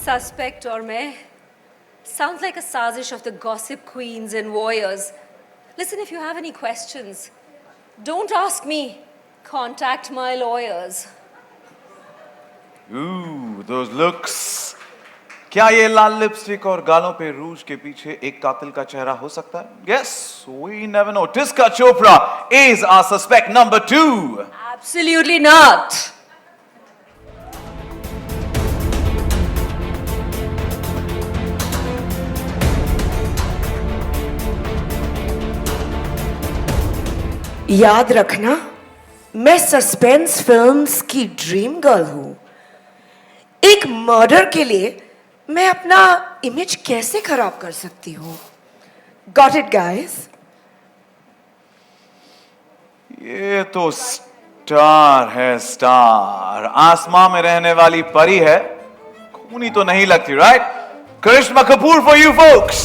Suspect और मैं sounds like a sazish of the gossip queens and warriors. Listen, if you have any questions, don't ask me. Contact my lawyers. Ooh, those looks. क्या ये लाल lipstick और गालों पे रूज के पीछे एक कातिल का चेहरा हो सकता है? Yes, we never know. Tiska Chopra is our suspect number 2. Absolutely not. याद रखना, मैं सस्पेंस फिल्म्स की ड्रीम गर्ल हूं। एक मर्डर के लिए मैं अपना इमेज कैसे खराब कर सकती हूं? Got it guys? ये तो स्टार है, स्टार। आसमां में रहने वाली परी है, खूनी तो नहीं लगती, right? Karisma Kapoor for you folks.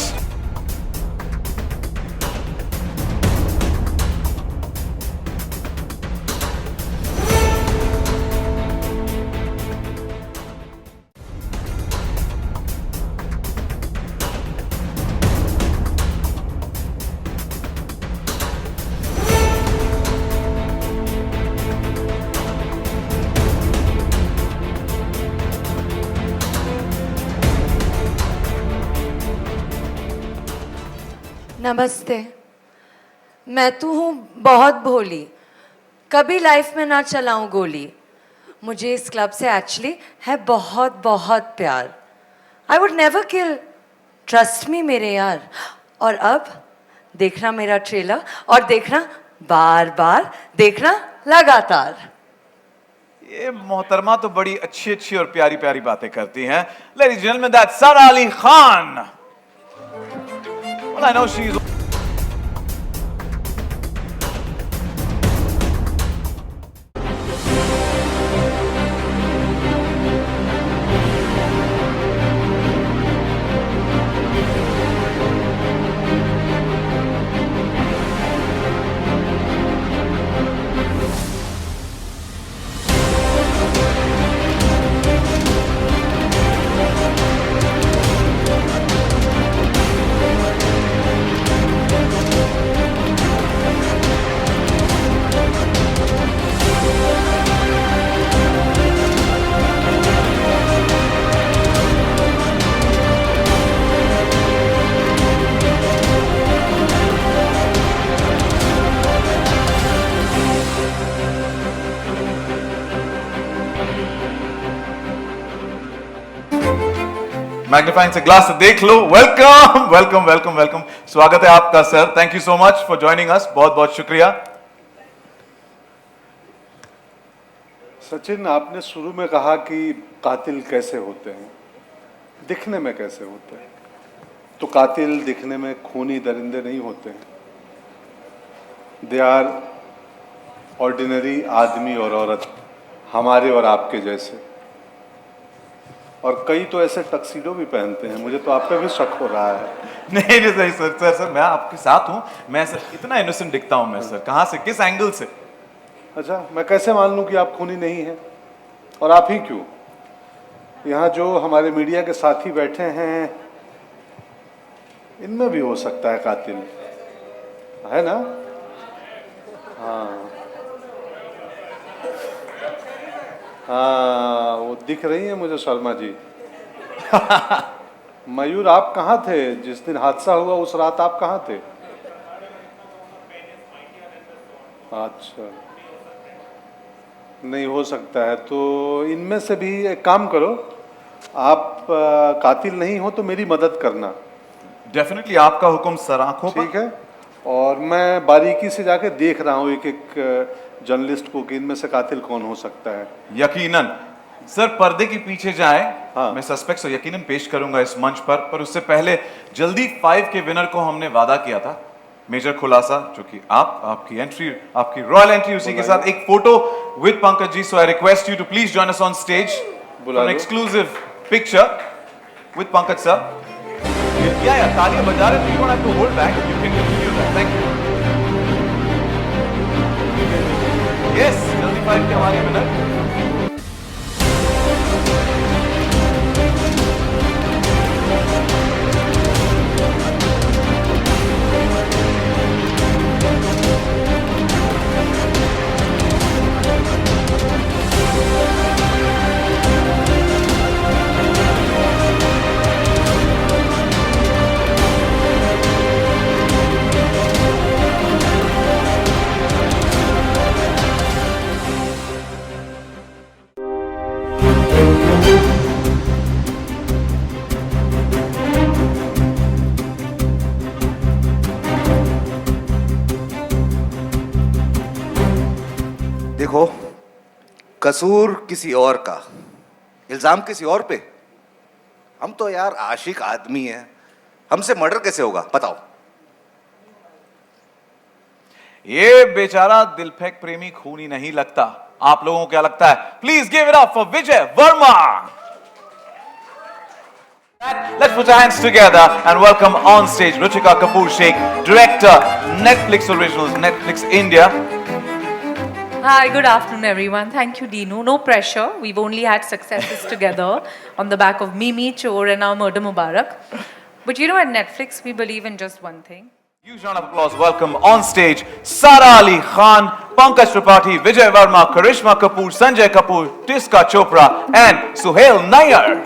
नमस्ते। मैं तो हूँ बहुत भोली, कभी लाइफ में ना चलाऊं गोली। मुझे इस क्लब से एक्चुअली है बहुत बहुत प्यार। I would never kill, trust me मेरे यार। और अब देखना मेरा ट्रेलर, और देखना बार बार, देखना लगातार। ये मोहतरमा तो बड़ी अच्छी अच्छी और प्यारी प्यारी बातें करती हैं। लेडीज एंड जेंटलमैन, दैट्स सारा Ali Khan. Well, I know she's magnifying से ग्लास से देख लो। वेलकम वेलकम वेलकम वेलकम, स्वागत है आपका sir. Thank you so much for joining us, बहुत बहुत शुक्रिया। सचिन, आपने शुरू में कहा कि कातिल कैसे होते हैं, दिखने में कैसे होते हैं। तो कातिल दिखने में खूनी दरिंदे नहीं होते हैं। दे आर ऑर्डिनरी आदमी और औरत, हमारे और आपके जैसे। और कई तो ऐसे टक्सीडो भी पहनते हैं। मुझे तो आप पे भी शक हो रहा है। नहीं नहीं सही सर, सर सर मैं आपके साथ हूं। मैं सर इतना इनोसेंट दिखता हूं मैं सर? कहां से, किस एंगल से? अच्छा, मैं कैसे मान लूं कि आप खूनी नहीं हैं? और आप ही क्यों? यहाँ जो हमारे मीडिया के साथी बैठे हैं, इनमें भी हो सकता है कातिल, है ना? हाँ हाँ, वो दिख रही है मुझे शर्मा जी। मयूर, आप कहाँ थे जिस दिन हादसा हुआ? उस रात आप कहाँ थे? अच्छा, नहीं हो सकता है। तो इनमें से भी एक काम करो, आप कातिल नहीं हो तो मेरी मदद करना। डेफिनेटली, आपका हुक्म सर, आंखों पर। ठीक है। और मैं बारीकी से जाके देख रहा हूँ एक एक जर्नलिस्ट को कि इनमें से कातिल कौन हो सकता है। यकीनन सर, पर्दे के पीछे जाएं। हाँ। मैं सस्पेक्ट्स यकीनन पेश करूंगा इस मंच पर उससे पहले जल्दी 5 के विनर को हमने वादा किया था। मेजर खुलासा, जो कि आपकी एंट्री, आपकी रॉयल एंट्री, उसी के साथ एक photo with Pankaj ji. So I request you to please join us on stage for an exclusive picture with Pankaj sir. या तालियां बजा रहे थे, you don't have to hold back, you can continue that. Thank you. Yes, जल्दी 5 के हमारे winner. देखो, कसूर किसी और का, इल्जाम किसी और पे। हम तो यार आशिक आदमी हैं, हमसे मर्डर कैसे होगा बताओ। ये बेचारा दिलफेक प्रेमी खूनी नहीं लगता। आप लोगों को क्या लगता है? Please give it up for Vijay Verma. Let's put our hands together and welcome on stage Ruchika Kapoor Sheikh, director, Netflix Originals, Netflix India. Hi, good afternoon, everyone. Thank you, Dinu. No pressure. We've only had successes together on the back of Mimi, Chor, and now Murder Mubarak. But you know, at Netflix, we believe in just one thing. Huge round of applause. Welcome on stage Sara Ali Khan, Pankaj Tripathi, Vijay Verma, Karishma Kapoor, Sanjay Kapoor, Tiska Chopra, and Suhail Nair.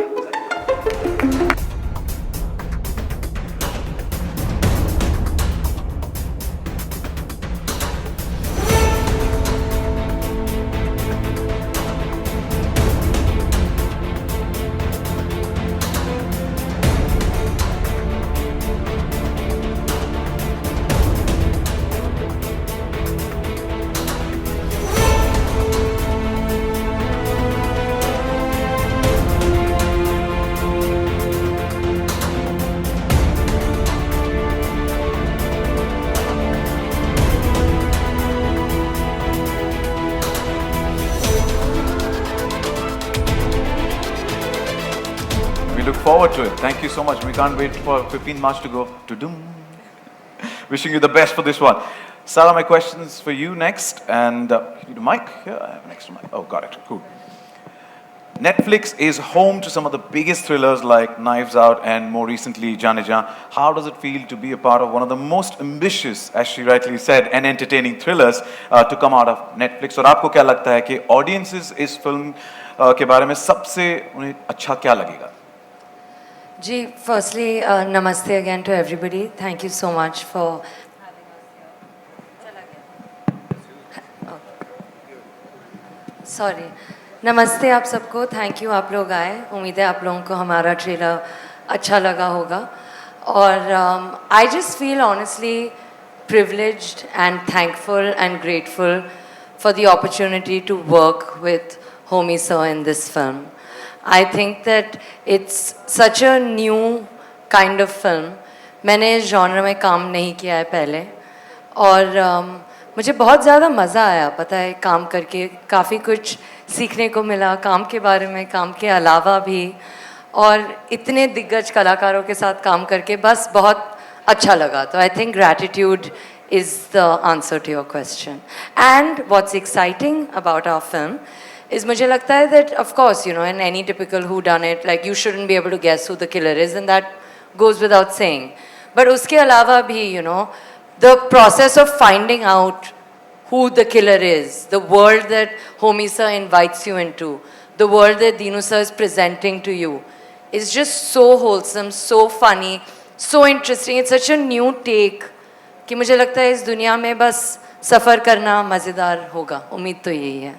We look forward to it. Thank you so much. We can't wait for 15 March to go. To-dum. Wishing you the best for this one. Sarah, my questions for you next. And you need a mic? Here, I have an extra mic. Oh, got it. Cool. Netflix is home to some of the biggest thrillers like Knives Out and more recently Jaane Jaan. How does it feel to be a part of one of the most ambitious, as she rightly said, and entertaining thrillers to come out of Netflix? और आपको क्या लगता है कि audiences इस film के बारे में सबसे उन्हें अच्छा क्या लगेगा? जी, firstly, namaste again to everybody. Thank you so much for sorry, नमस्ते आप सबको, थैंक यू आप लोग आए। उम्मीद है आप लोगों को हमारा ट्रेलर अच्छा लगा होगा। और I just feel honestly privileged and thankful and grateful for the opportunity to work with Homi sir in this film. I think that it's such a new kind of film. मैंने इस genre में काम नहीं किया है पहले और मुझे बहुत ज़्यादा मज़ा आया, पता है, काम करके काफ़ी कुछ सीखने को मिला काम के बारे में, काम के अलावा भी, और इतने दिग्गज कलाकारों के साथ काम करके बस बहुत अच्छा लगा। तो I think gratitude is the answer to your question. And what's exciting about our film is मुझे लगता है that of course, you know, in any typical whodunit, like you shouldn't be able to guess who the killer is, and that goes without saying. But उसके अलावा भी, you know, the process of finding out who the killer is, the world that Homi sir invites you into, the world that Dinu sir is presenting to you, is just so wholesome, so funny, so interesting. It's such a new take कि मुझे लगता है इस दुनिया में बस सफ़र करना मज़ेदार होगा। उम्मीद तो यही है।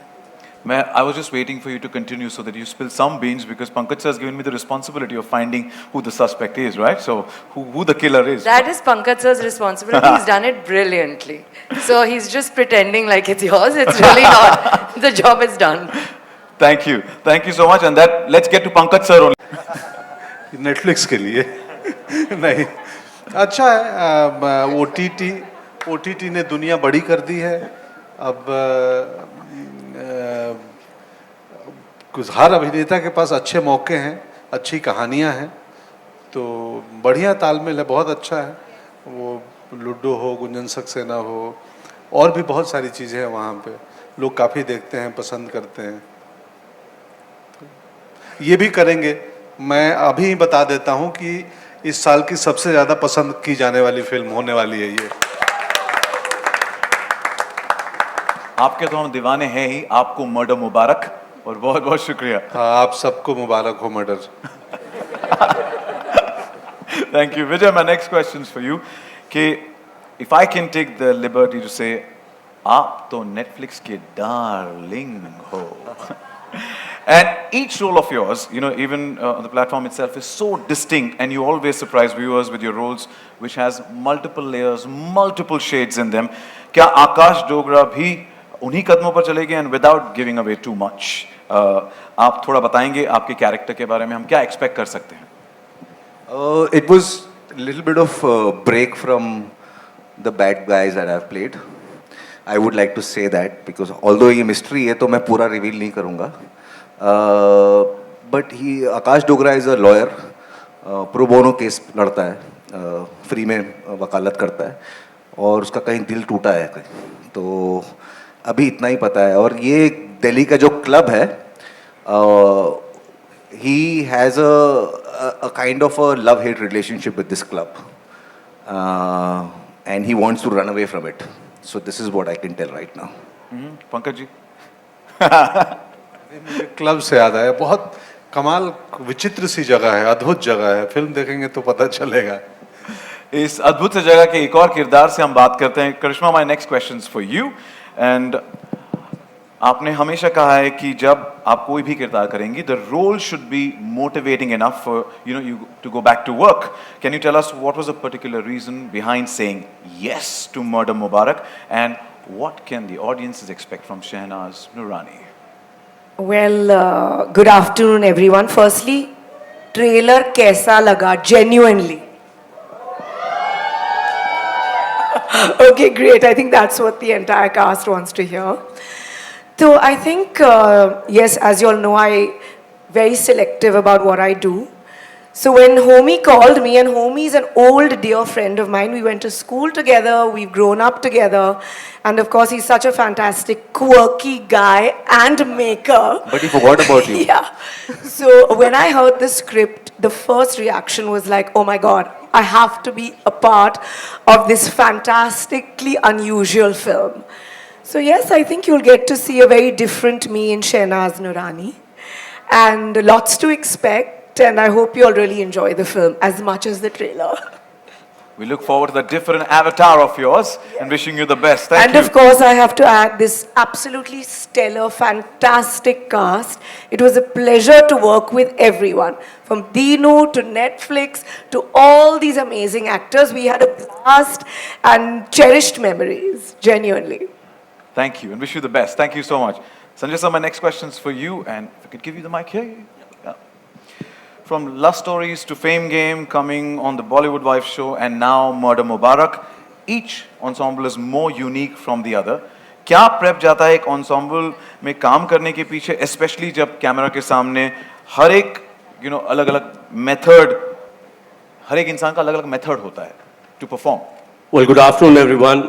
I was just waiting for you to continue so that you spill some beans because Pankaj sir has given me the responsibility of finding who the suspect is, right? So who the killer is? That is Pankaj sir's responsibility. He's done it brilliantly. So he's just pretending like it's yours. It's really not. The job is done. Thank you so much. And that let's get to Pankaj sir only. Netflix के लिए नहीं, अच्छा है। OTT ने दुनिया बड़ी कर दी है। अब कुछ हर अभिनेता के पास अच्छे मौके हैं, अच्छी कहानियां हैं, तो बढ़िया तालमेल है, बहुत अच्छा है। वो लूडो हो, गुंजन सक्सेना हो, और भी बहुत सारी चीज़ें हैं वहाँ पे, लोग काफ़ी देखते हैं, पसंद करते हैं। ये भी करेंगे। मैं अभी बता देता हूँ कि इस साल की सबसे ज़्यादा पसंद की जाने वाली फिल्म होने वाली है ये। आपके तो हम दीवाने हैं ही। आपको मर्डर मुबारक और बहुत बहुत शुक्रिया। हाँ, आप सबको मुबारक हो murder. Thank you. Vijay, my next question is for you. If I can take the liberty to say, आप तो Netflix के darling हो. And each role of yours, you know, even on the platform itself is so distinct, and you always surprise viewers with your roles, which has multiple layers, multiple shades in them. क्या आकाश डोगरा भी उन्हीं कदमों पर चलेंगे and without giving away too much, आप थोड़ा बताएंगे आपके कैरेक्टर के बारे में, हम क्या एक्सपेक्ट कर सकते हैं? It was a little bit of a break from the bad guys that I've played. I would like to say that because although ये mystery है तो मैं पूरा reveal नहीं करूँगा. But Akash Dogra is a lawyer, pro bono case लड़ता है, free में वकालत करता है और उसका कहीं दिल टूटा है कहीं, तो अभी इतना ही पता है. और ये दिल्ली का जो क्लब है, he has a kind of a love-hate relationship with this club, and he wants to run away from it. So this is what I can tell right now. Pankaj ji? मुझे क्लब से याद आया, बहुत कमाल विचित्र सी जगह है, अद्भुत जगह है, फिल्म देखेंगे तो पता चलेगा. इस अद्भुत से जगह के एक और किरदार से हम बात करते हैं. Karishma, my next questions for you. And आपने हमेशा कहा है कि जब आप कोई भी किरदार करेंगी, the role should be motivating enough for you to go back to work. Can you tell us what was the particular reason behind saying yes to Murder Mubarak, and what can the audiences expect from Shehnaaz Noorani? Well, good afternoon, everyone. Firstly, trailer कैसा लगा? Genuinely. Okay, great. I think that's what the entire cast wants to hear. So I think, yes, as you all know, I'm very selective about what I do. So when Homie called me, and Homie is an old dear friend of mine, we went to school together, we've grown up together, and of course he's such a fantastic, quirky guy and maker. But he forgot about you. Yeah. So when I heard the script, the first reaction was like, oh my God, I have to be a part of this fantastically unusual film. So yes, I think you'll get to see a very different me in Shehnaz Noorani, and lots to expect. And I hope you all really enjoy the film as much as the trailer. We look forward to the different avatar of yours and wishing you the best. Thank And you. of course, I have to add this absolutely stellar, fantastic cast. It was a pleasure to work with everyone, from Dinu to Netflix to all these amazing actors. We had a blast and cherished memories, genuinely. Thank you and wish you the best. Thank you so much. Sanjay sir, my next question is for you, and if I could give you the mic here. Yeah. From Love Stories to Fame Game, coming on the Bollywood Wife Show, and now Murder Mubarak, each ensemble is more unique from the other. क्या prep जाता है एक ensemble में काम करने के पीछे, especially जब कैमरा के सामने हर एक अलग-अलग मेथड, हर एक इंसान का अलग-अलग मेथड होता है to perform. Well, good afternoon, everyone.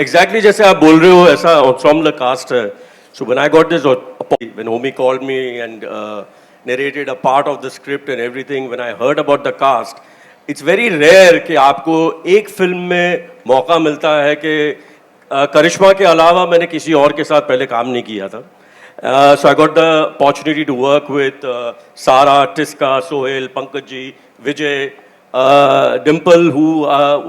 Exactly जैसे आप बोल रहे हो, ऐसा ensemble cast है. So when I got this, when Homie called me and narrated a part of the script and everything, when I heard about the cast, it's very rare कि आपको एक फिल्म में मौका मिलता है कि करिश्मा के अलावा मैंने किसी और के साथ पहले काम नहीं किया था. So I got the opportunity to work with Sara, Tiska, Sohail, Pankaj ji, Vijay, Dimple, who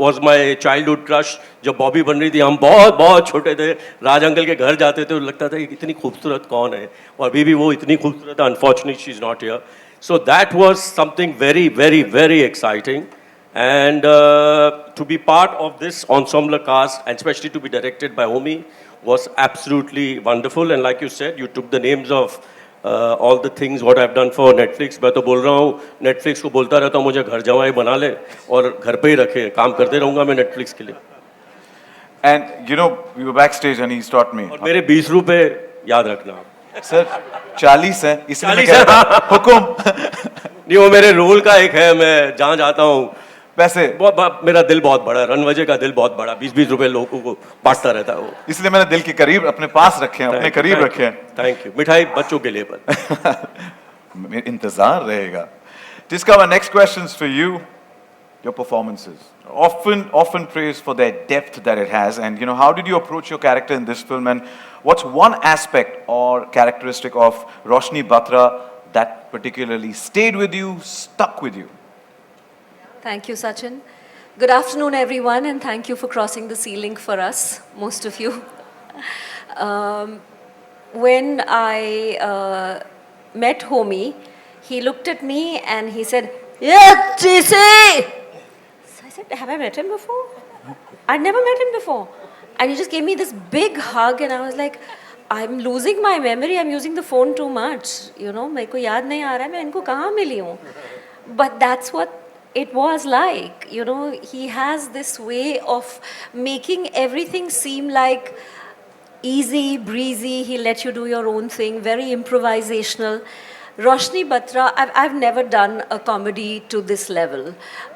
was my childhood crush. जब बॉबी बन रही थी, हम बहुत बहुत छोटे थे, राज अंकल के घर जाते थे, तो लगता था कि इतनी खूबसूरत कौन है, और अभी भी वो इतनी खूबसूरत है. Unfortunately, she's not here. So that was something very, very, very exciting. And to be part of this ensemble cast, and especially to be directed by Homie, was absolutely wonderful. And like you said, you took the names of all the things what I've done for Netflix. मैं तो बोल रहा हूँ, Netflix को बोलता रहता हूँ मुझे घर जमाई बना ले और घर पे ही रखे, काम करते रहूँगा मैं Netflix के लिए. And we were backstage and he's taught me. और मेरे 20 रुपए याद रखना आप. सर 40 है, इसलिए मैं 40 कह रहा था, हुकुम. नहीं, वो मेरे रोल का एक है, मैं जहाँ जाता हूँ पैसे, मेरा दिल बहुत बड़ा है, रणवजे का दिल बहुत बड़ा, 20-20 रुपए लोगों को बांटता रहता है वो. इसलिए मैंने दिल के करीब अपने पास रखे हैं, अपने करीब रखे हैं. Thank you. मिठाई बच्चों के लिए पर. इंतजार रहेगा. जिसका my next questions for you, your performances often praised for their depth that it has, and how did you approach your character in this film, and what's one aspect or characteristic of Roshni Batra that particularly stayed with you, stuck with you? Thank you, Sachin. Good afternoon, everyone, and thank you for crossing the sea link for us, most of you. When I met Homie, he looked at me and he said, "Yeah, TC!" So I said, have I met him before? I'd never met him before. and he just gave me this big hug, and I was like, I'm losing my memory. I'm using the phone too much. You know, मेरे को याद नहीं आ रहा है मैं इनको कहाँ मिली हूँ. But that's what it was like. You know, he has this way of making everything seem like easy, breezy. He'll let you do your own thing. Very improvisational. Roshni Batra, I've never done a comedy to this level.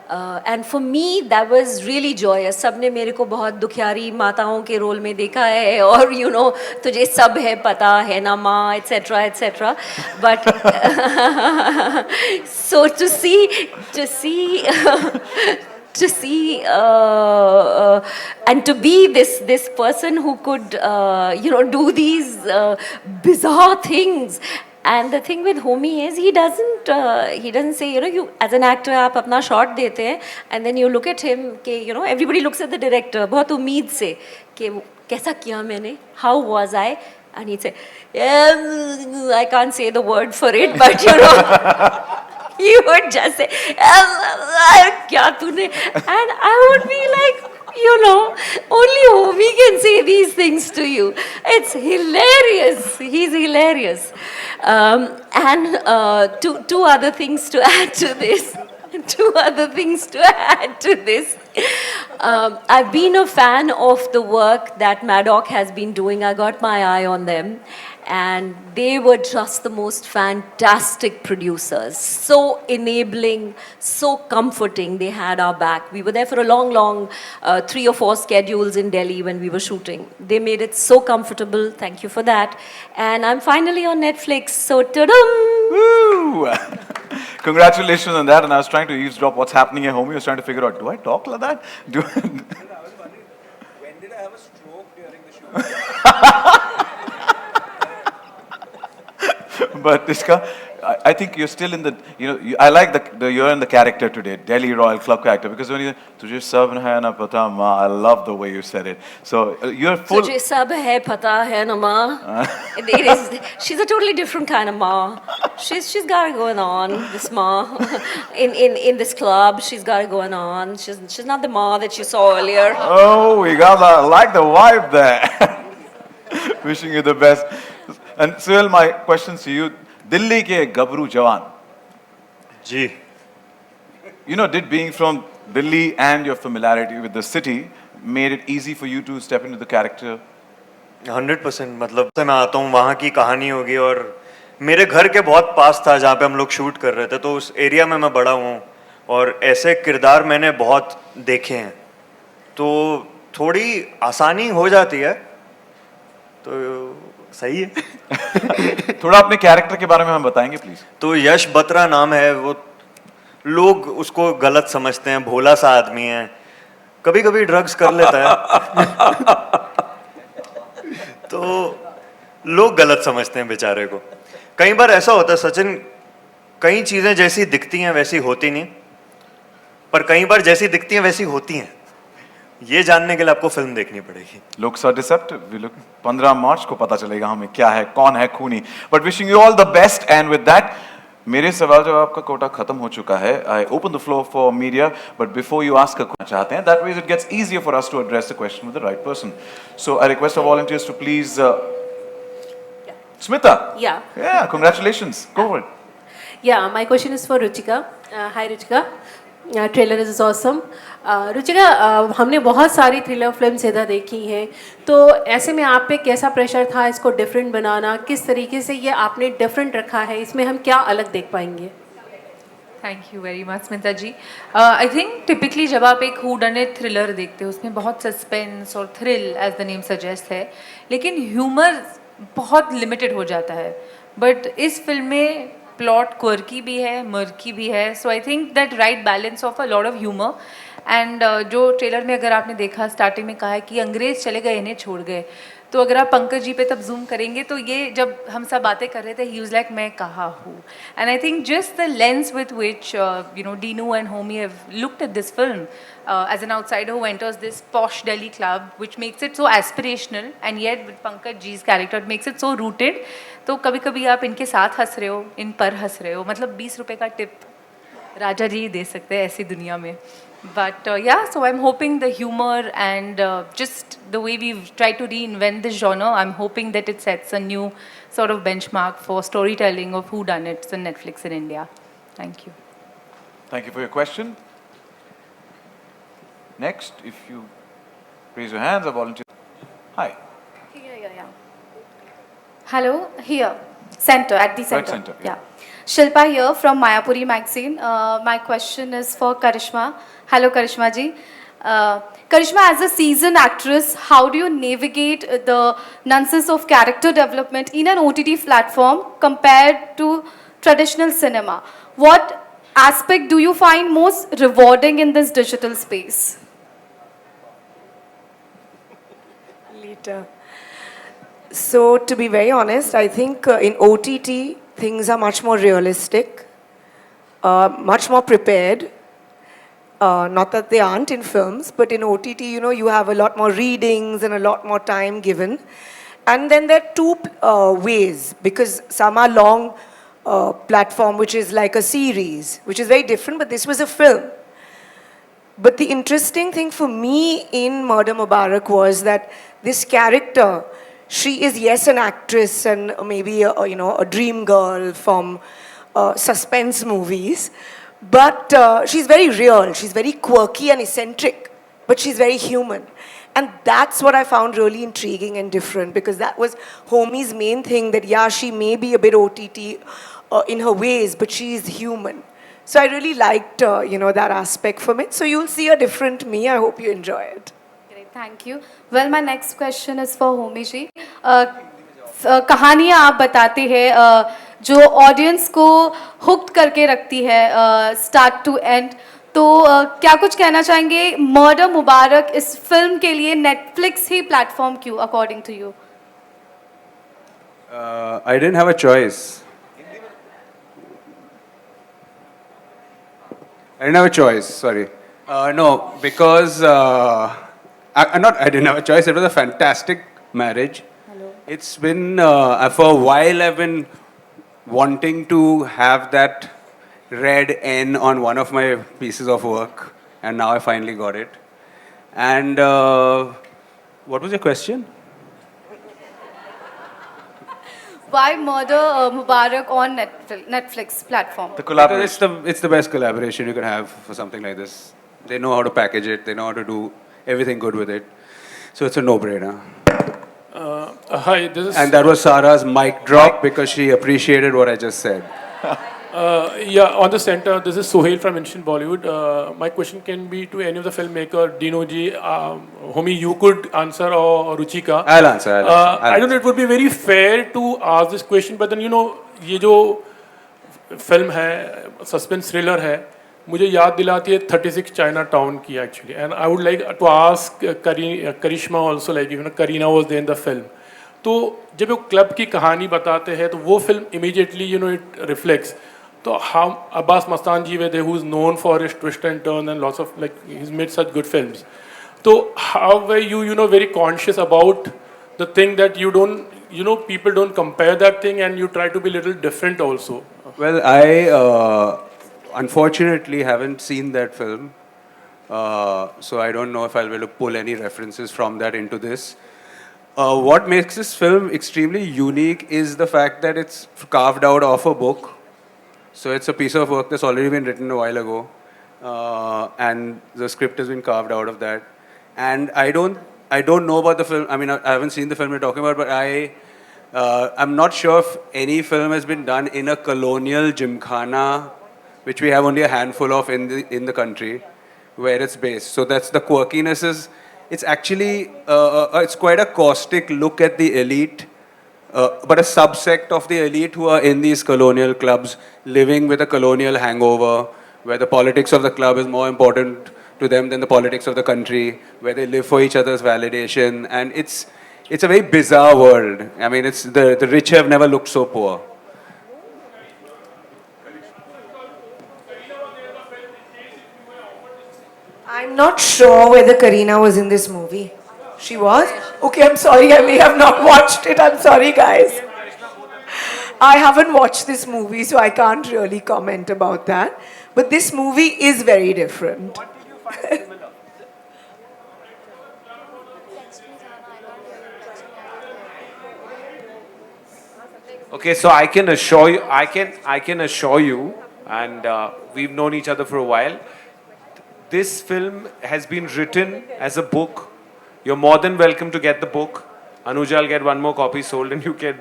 And for me, that was really joyous. सबने मेरे को बहुत दुखियारी माताओं के role में देखा है और you know तुझे सब है पता है ना माँ etc etc. But so to see to see and to be this person who could you know do these bizarre things. And the thing with Homi is he doesn't say, you know, you as an actor आप अपना shot देते हैं and then you look at him कि you know everybody looks at the director बहुत उम्मीद से कि कैसा किया मैंने, how was I, and he'd say I can't say the word for it but you know he would just say क्या तूने, and I would be like, you know, only Homi can say these things to you. It's hilarious. He's hilarious. And two other things to add to this. I've been a fan of the work that Maddock has been doing. I got my eye on them. And they were just the most fantastic producers. So enabling, so comforting. They had our back. We were there for a long 3 or 4 schedules in Delhi when we were shooting. They made it so comfortable. Thank you for that. And I'm finally on Netflix. So ta-dum! Woo! Congratulations on that. And I was trying to eavesdrop what's happening at home. I was trying to figure out, do I talk like that? When did I have a stroke during the shoot? But Iska, I think you're still in the, you know, I like the you're in the character today, Delhi Royal Club character, because when you तुझे सब है ना पता माँ, I love the way you said it. So you're full. तुझे सब है पता है ना माँ. She's a totally different kind of ma. She's got it going on. This ma in this club, she's got it going on. She's not the ma that you saw earlier. Oh, we got that. I like the vibe there. Wishing you the best. And Suhail, my questions to you. Delhi ke Gabru Jawan. Ji. You know, did being from Delhi and your familiarity with the city made it easy for you to step into the character? 100%. मतलब से मैं आता हूँ, वहाँ की कहानी होगी और मेरे घर के बहुत पास था जहाँ पे हम लोग शूट कर रहे थे, तो उस एरिया में मैं बड़ा हूँ और ऐसे किरदार मैंने बहुत देखे हैं, तो थोड़ी आसानी हो जाती है, तो सही है. थोड़ा अपने कैरेक्टर के बारे में हम बताएंगे प्लीज. तो यश बत्रा नाम है, वो लोग उसको गलत समझते हैं, भोला सा आदमी है, कभी कभी ड्रग्स कर लेता है. तो लोग गलत समझते हैं बेचारे को. कई बार ऐसा होता है सचिन, कई चीजें जैसी दिखती हैं वैसी होती नहीं, पर कई बार जैसी दिखती हैं वैसी होती हैं. ये जानने के लिए आपको फिल्म देखनी पड़ेगी. Looks are deceptive. 15 मार्च को पता चलेगा हमें क्या है, कौन है खूनी. But wishing you all the best, and with that, मेरे सवाल जवाब का कोटा खत्म हो चुका है. I open the floor for media, but before you ask a question चाहते हैं, that way it gets easier for us to address the question with the right person. So I request our volunteers to please. Smita. Yeah. Yeah. Congratulations. Go for it. Yeah, my question is for Ruchika. Hi Ruchika. Trailer is awesome. Ruchika, हमने बहुत सारी thriller films इधर देखी हैं, तो ऐसे में आप पे कैसा प्रेशर था इसको डिफरेंट बनाना, किस तरीके से ये आपने डिफरेंट रखा है, इसमें हम क्या अलग देख पाएंगे? Thank you very much Smita ji. I think typically जब आप एक हूडनेट थ्रिलर देखते हो उसमें बहुत सस्पेंस और thrill as the name suggest है, लेकिन ह्यूमर बहुत लिमिटेड हो जाता है. बट इस फिल्म में प्लॉट क्वर्की भी है, मर्की भी है, so I think that right balance of a lot of humour. And जो ट्रेलर में अगर आपने देखा, स्टार्टिंग में कहा है कि अंग्रेज चले गए इन्हें छोड़ गए, तो अगर आप पंकज जी पे तब जूम करेंगे तो ये जब हम सब बातें कर रहे थे, ही वाज लाइक मैं कहाँ हूँ. And I think just the lens with which you know Dino and Homi have looked at this film as an outsider who enters this posh Delhi club, which makes it so aspirational, and yet with Pankaj Ji's character it makes it so rooted. तो कभी कभी आप इनके साथ हंस रहे हो, इन पर हंस रहे हो. मतलब 20 रुपए का टिप राजा जी दे सकते हैं ऐसी दुनिया में. But yeah, so I'm hoping the humor and just the way we've tried to reinvent this genre, I'm hoping that it sets a new sort of benchmark for storytelling of whodunits and Netflix in India. Thank you. Thank you for your question. Next, if you raise your hands or volunteer. Hi. Yeah. Hello, here, center, at the center. center, yeah. Shilpa here from Mayapuri magazine. My question is for Karishma. Hello, Karishma ji. Karishma, as a seasoned actress, how do you navigate the nuances of character development in an OTT platform compared to traditional cinema? What aspect do you find most rewarding in this digital space? Later. So, to be very honest, I think in OTT, things are much more realistic, much more prepared. Not that they aren't in films, but in OTT, you have a lot more readings and a lot more time given. And then there are two ways, because some are long platform, which is like a series, which is very different, but this was a film. But the interesting thing for me in Murder Mubarak was that this character, she is, yes, an actress and maybe a dream girl from suspense movies, but she's very real. She's very quirky and eccentric, but she's very human. And that's what I found really intriguing and different, because that was Homie's main thing, that yeah, she may be a bit OTT in her ways, but she is human. So I really liked, that aspect from it. So you'll see a different me. I hope you enjoy it. Great, thank you. Well, my next question is for Homi ji. कहानियाँ आप बताते हैं जो audience को hooked करके रखती है start to and, तो क्या कुछ कहना चाहेंगे मर्डर मुबारक इस फिल्म के लिए नेटफ्लिक्स ही प्लेटफॉर्म क्यों according to you? I didn't have a choice. I didn't have a choice, sorry. No, because I didn't have a choice. It was a fantastic marriage. Hello. It's been, for a while I've been wanting to have that red N on one of my pieces of work, and now I finally got it. And what was your question? Why Murder Mubarak on Netflix platform? The collaboration. Because it's the best collaboration you can have for something like this. They know how to package it. They know how to do everything good with it. So it's a no-brainer. Hi, this is... And that was Sarah's mic drop because she appreciated what I just said. yeah, on the center, this is Sohail from Ancient Bollywood. My question can be to any of the filmmaker, Dino ji, Homi, you could answer, or Ruchika. I'll answer. I don't know, it would be very fair to ask this question, but then, you know, ये जो film है, suspense thriller है, मुझे याद दिलाती है 36 China Town की actually. And I would like to ask Karishma also, like, you know, Kareena was there in the film. तो जब वो क्लब की कहानी बताते हैं तो वो film immediately, you know, it reflects. So how Abbas Mastan ji were there, who's known for his twist and turn and lots of, like, he's made such good films. So how were you, you know, very conscious about the thing that you don't, you know, people don't compare that thing and you try to be a little different also? Well, I unfortunately haven't seen that film. So I don't know if I'll be able to pull any references from that into this. What makes this film extremely unique is the fact that it's carved out of a book. So it's a piece of work that's already been written a while ago, and the script has been carved out of that. And I don't know about the film. I mean, I haven't seen the film you're talking about, but I'm not sure if any film has been done in a colonial gymkhana, which we have only a handful of in the country, where it's based. So that's the quirkiness is. It's actually it's quite a caustic look at the elite. But a subsect of the elite who are in these colonial clubs, living with a colonial hangover, where the politics of the club is more important to them than the politics of the country, where they live for each other's validation, and it's a very bizarre world. I mean, it's the rich have never looked so poor. I'm not sure whether Kareena was in this movie. She was? Okay, I'm sorry, I may have not watched it. I'm sorry, guys. I haven't watched this movie, so I can't really comment about that. But this movie is very different. What did you Okay, so I can assure you, I can assure you, and we've known each other for a while. This film has been written as a book. You're more than welcome to get the book. Anuja will get one more copy sold, and you can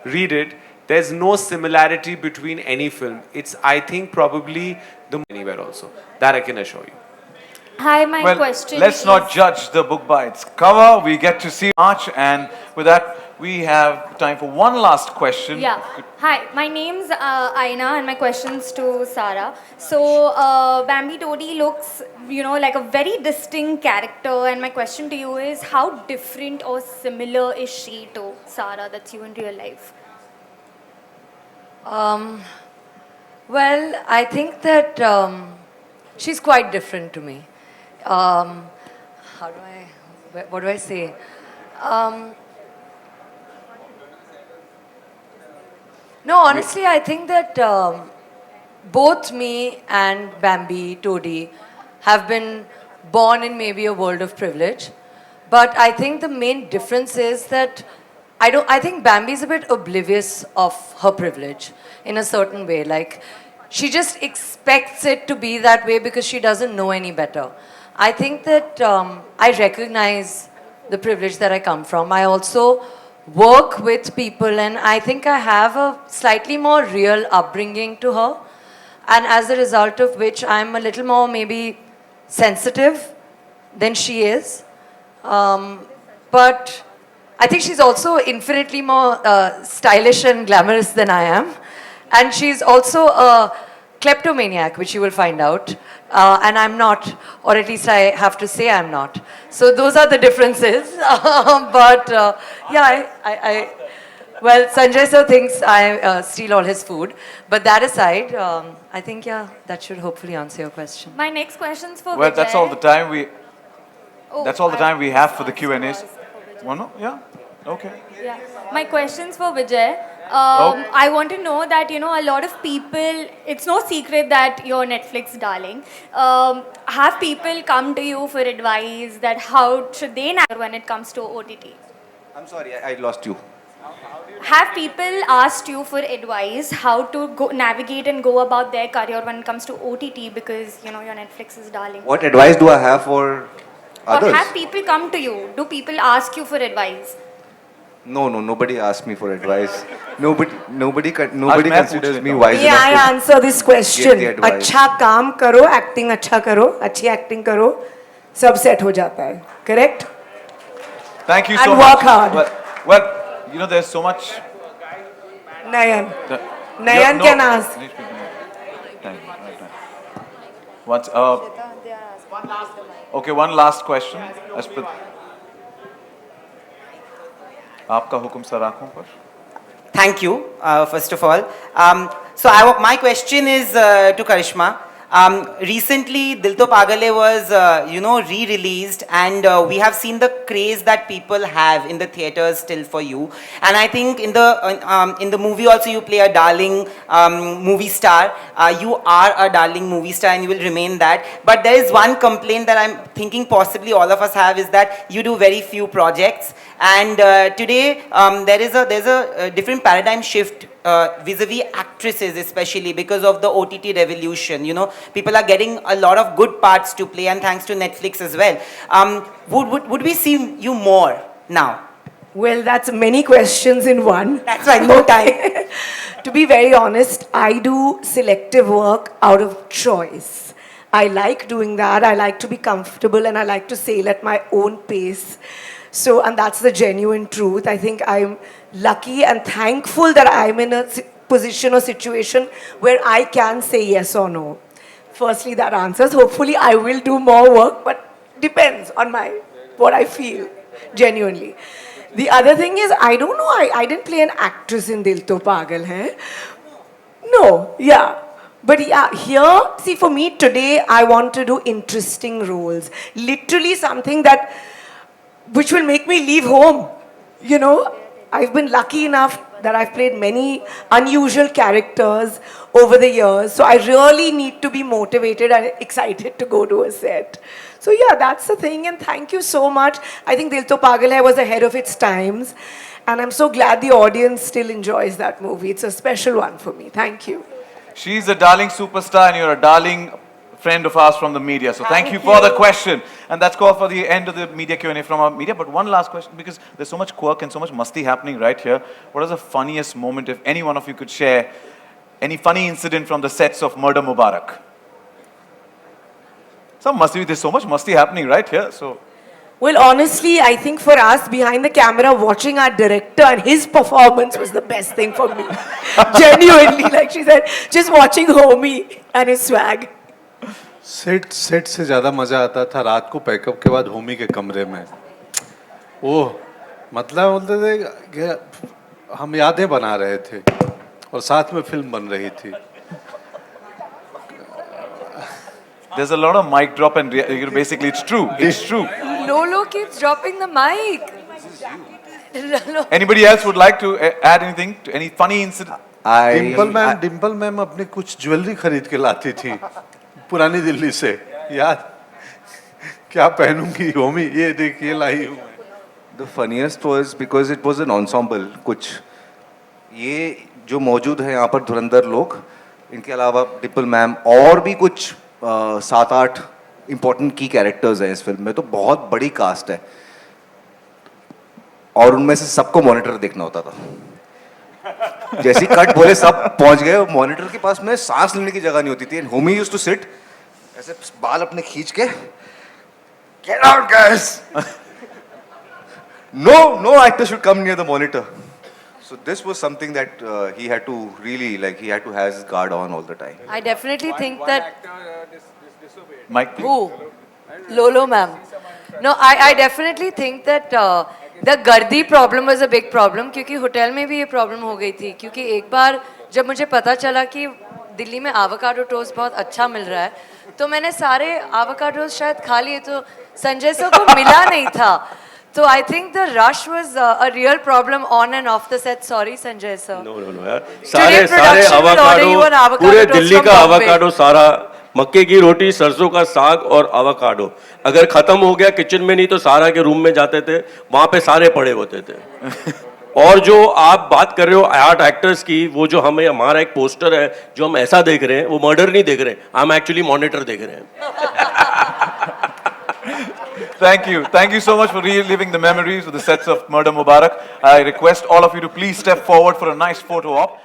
read it. There's no similarity between any film. It's, I think, probably the anywhere also. That I can assure you. Hi, my Well, question let's is... not judge the book by its cover. We get to see March, and with that, we have time for one last question. Yeah. Hi, my name's Aina, and my question's to Sara. So, Bambi Dodi looks, like a very distinct character, and my question to you is, how different or similar is she to Sara, that's you in real life? Well, I think that she's quite different to me. What do I say? No, honestly, I think that both me and Bambi, Todi, have been born in maybe a world of privilege. But I think the main difference is that I think Bambi is a bit oblivious of her privilege in a certain way. Like, she just expects it to be that way because she doesn't know any better. I think that I recognize the privilege that I come from. I also work with people, and I think I have a slightly more real upbringing to her. And as a result of which, I'm a little more maybe sensitive than she is. But I think she's also infinitely more stylish and glamorous than I am. And she's also a kleptomaniac, which you will find out. And I'm not, or at least I have to say I'm not. So those are the differences. But well, Sanjay sir thinks I steal all his food. But that aside, I think, that should hopefully answer your question. My next question's for Well, Vijay. that's all the time we. Oh, That's all the time we have for the Q&As. One more? Yeah? Okay. Yeah. My question's for Vijay. Oh. I want to know that, a lot of people, it's no secret that you're Netflix darling. Have people come to you for advice that how should they navigate when it comes to OTT? I'm sorry, I lost you. Have people asked you for advice how to navigate and go about their career when it comes to OTT because, you're Netflix's darling? What advice do I have for others? Or have people come to you? Do people ask you for advice? No, nobody asked me for advice. Nobody considers me wise May enough I to answer this question? give the advice. अच्छा काम करो, acting अच्छा करो, अच्छी acting करो, सब set हो जाता है. Correct? Thank you And so work much. hard. Well, there's so much. Nayan. that- Nayan no, can ask. Time. What's Okay, one last question. आपका हुक्म सर आँखों पर. Thank you, first of all. My question is to Karishma. Recently, Dil To Pagal Hai was, re-released, and we have seen the craze that people have in the theaters still for you. And I think in the movie also you play a darling movie star. You are a darling movie star, and you will remain that. But there is one complaint that I'm thinking possibly all of us have, is that you do very few projects. And today there's a different paradigm shift vis-a-vis actresses, especially because of the OTT revolution. People are getting a lot of good parts to play, and thanks to Netflix as well. Would we see you more now? Well, that's many questions in one. That's why no time. To be very honest, I do selective work out of choice. I like doing that. I like to be comfortable, and I like to sail at my own pace. So, and that's the genuine truth. I think I'm lucky and thankful that I'm in a position or situation where I can say yes or no. Firstly, that answers. Hopefully, I will do more work, but depends on what I feel, genuinely. The other thing is, I don't know, I didn't play an actress in Dil To Pagal Hai. No, yeah. But yeah, here, see, for me today, I want to do interesting roles. Literally something which will make me leave home. I've been lucky enough that I've played many unusual characters over the years. So I really need to be motivated and excited to go to a set. So yeah, that's the thing. And thank you so much. I think Dil To Pagal Hai was ahead of its times. And I'm so glad the audience still enjoys that movie. It's a special one for me. Thank you. She's a darling superstar and you're a darling friend of ours from the media. So thank you for the question. And that's called for the end of the media Q&A from our media. But one last question, because there's so much quirk and so much masti happening right here. What is the funniest moment, if any one of you could share, any funny incident from the sets of Murder Mubarak? There's so much masti happening right here. So. Well, honestly, I think for us behind the camera, watching our director and his performance was the best thing for me. Genuinely, like she said, just watching Homie and his swag. Set से ज़्यादा मज़ा आता था रात को pack up के बाद होमी के कमरे में। ओह, मतलब बोलते थे कि हम यादें बना रहे थे और साथ में फिल्म बन रही थी। There's a lot of mic drop and basically it's true. It's true. Lolo keeps dropping the mic. Anybody else would like to add anything to any funny incident? Dimple ma'am अपनी कुछ ज्वेलरी खरीद के लाती थी पुरानी दिल्ली से। यार क्या पहनूंगी होमी, ये देख ये लाई हूँ। The funniest was because it was an ensemble. कुछ ये जो मौजूद है यहाँ पर धुरंधर लोग, इनके अलावा डिम्पल मैम और भी कुछ 7-8 इम्पोर्टेंट की कैरेक्टर्स हैं इस फिल्म में, तो बहुत बड़ी कास्ट है और उनमें से सबको मॉनिटर देखना होता था। जैसे कट बोले सब पहुंच गए, मॉनिटर के पास में सांस लेने की जगह नहीं होती थी। होमी यूज्ड टू सिट ऐसे बाल अपने खींच के, get out guys, no actor should come near the monitor. So this was something that he had to really, like, he had to have his guard on all the time. I definitely think that... Mike, please. Who? Lolo ma'am. No, I definitely think that the गर्दी problem was a big problem, क्योंकि hotel में भी ये problem हो गई थी। क्योंकि एक बार जब मुझे पता चला कि दिल्ली में avocado toast बहुत अच्छा मिल रहा है, तो मैंने सारे avocados शायद खा लिए, तो संजय सर को मिला नहीं था। So I think the rush was a real problem on and off the set. Sorry, Sanjay sir. No यार, सारे avocado, पूरे दिल्ली का avocado सारा, मक्के की रोटी, सरसों का साग और avocado, अगर खत्म हो गया किचन में नहीं तो सारा के रूम में जाते थे, वहाँ पे सारे पड़े होते थे। और जो आप बात कर रहे हो 8 एक्टर्स की, वो जो हमारा एक पोस्टर है जो हम ऐसा देख रहे हैं, वो मर्डर नहीं देख रहे हैं, हम एक्चुअली मॉनिटर देख रहे हैं। Thank you so much for reliving the memories of the sets of Murder Mubarak. I request all of you to please step forward for a nice photo op.